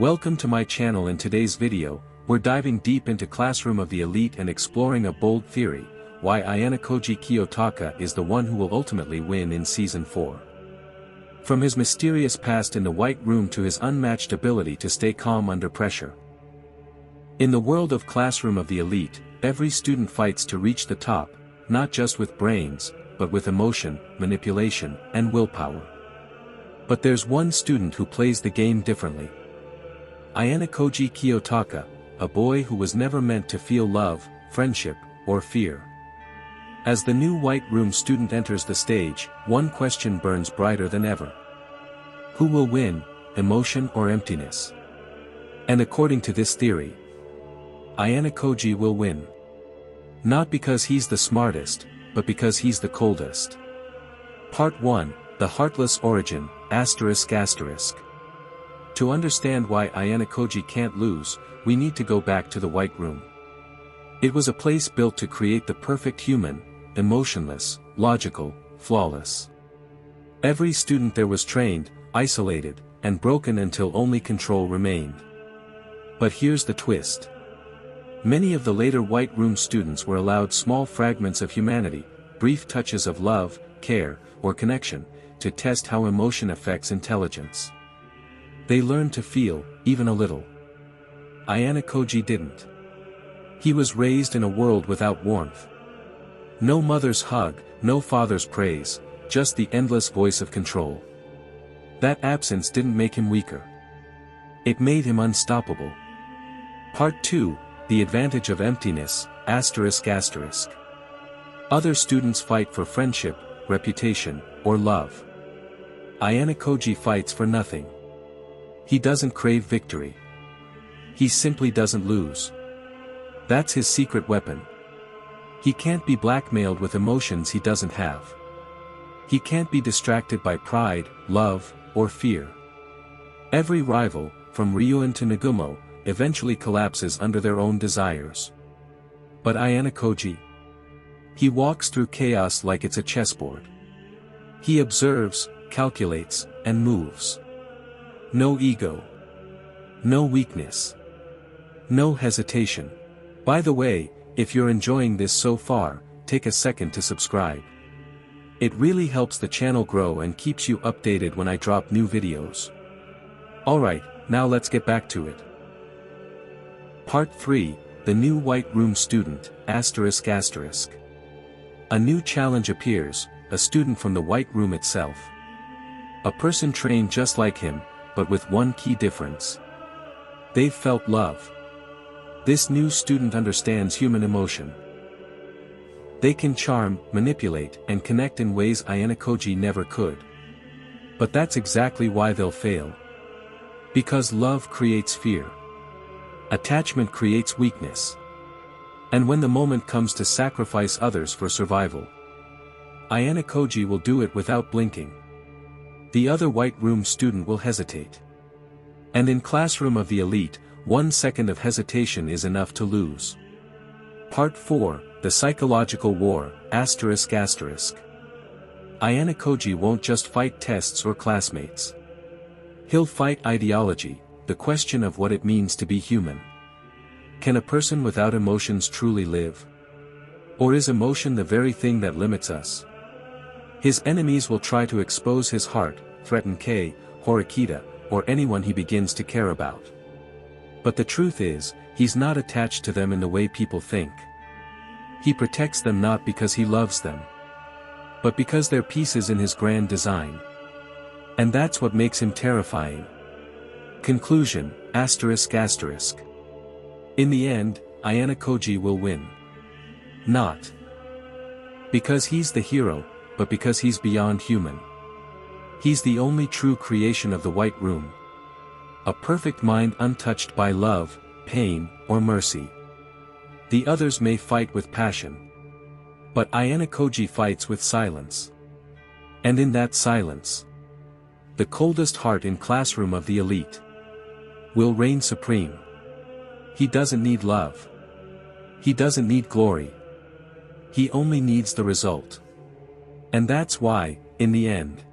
Welcome to my channel. In today's video, we're diving deep into Classroom of the Elite and exploring a bold theory, why Ayanokoji Kiyotaka is the one who will ultimately win in Season 4. From his mysterious past in the White Room to his unmatched ability to stay calm under pressure. In the world of Classroom of the Elite, every student fights to reach the top, not just with brains, but with emotion, manipulation, and willpower. But there's one student who plays the game differently. Ayanokoji Kiyotaka, a boy who was never meant to feel love, friendship, or fear. As the new White Room student enters the stage, one question burns brighter than ever. Who will win, emotion or emptiness? And according to this theory, Ayanokoji will win. Not because he's the smartest, but because he's the coldest. Part 1, The Heartless Origin, ****. To understand why Ayanokoji can't lose, we need to go back to the White Room. It was a place built to create the perfect human, emotionless, logical, flawless. Every student there was trained, isolated, and broken until only control remained. But here's the twist. Many of the later White Room students were allowed small fragments of humanity, brief touches of love, care, or connection, to test how emotion affects intelligence. They learned to feel, even a little. Ayanokoji didn't. He was raised in a world without warmth. No mother's hug, no father's praise, just the endless voice of control. That absence didn't make him weaker. It made him unstoppable. Part 2, The Advantage of Emptiness, ****. Other students fight for friendship, reputation, or love. Ayanokoji fights for nothing. He doesn't crave victory. He simply doesn't lose. That's his secret weapon. He can't be blackmailed with emotions he doesn't have. He can't be distracted by pride, love, or fear. Every rival, from Ryuan to Nagumo, eventually collapses under their own desires. But Ayanokoji? He walks through chaos like it's a chessboard. He observes, calculates, and moves. No ego. No weakness. No hesitation. By the way, if you're enjoying this so far, take a second to subscribe. It really helps the channel grow and keeps you updated when I drop new videos. Alright, now let's get back to it. Part 3, The New White Room Student, ****. A new challenge appears, a student from the White Room itself. A person trained just like him, but with one key difference. They've felt love. This new student understands human emotion. They can charm, manipulate, and connect in ways Ayanokoji never could. But that's exactly why they'll fail. Because love creates fear. Attachment creates weakness. And when the moment comes to sacrifice others for survival, Ayanokoji will do it without blinking. The other White Room student will hesitate. And in Classroom of the Elite, 1 second of hesitation is enough to lose. Part 4, The Psychological War, ****. Ayanokoji won't just fight tests or classmates. He'll fight ideology, the question of what it means to be human. Can a person without emotions truly live? Or is emotion the very thing that limits us? His enemies will try to expose his heart, threaten Kei, Horikita, or anyone he begins to care about. But the truth is, he's not attached to them in the way people think. He protects them not because he loves them, but because they're pieces in his grand design. And that's what makes him terrifying. Conclusion, ****. In the end, Ayanokoji will win. Not because he's the hero, but because he's beyond human. He's the only true creation of the White Room. A perfect mind untouched by love, pain, or mercy. The others may fight with passion. But Ayanokoji fights with silence. And in that silence, the coldest heart in Classroom of the Elite will reign supreme. He doesn't need love. He doesn't need glory. He only needs the result. And that's why, in the end,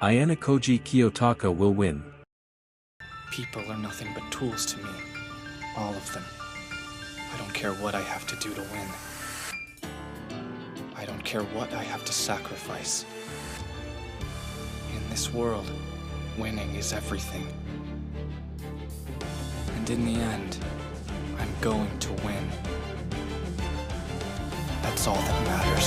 Ayanokoji Kiyotaka will win. People are nothing but tools to me. All of them. I don't care what I have to do to win. I don't care what I have to sacrifice. In this world, winning is everything. And in the end, I'm going to win. That's all that matters.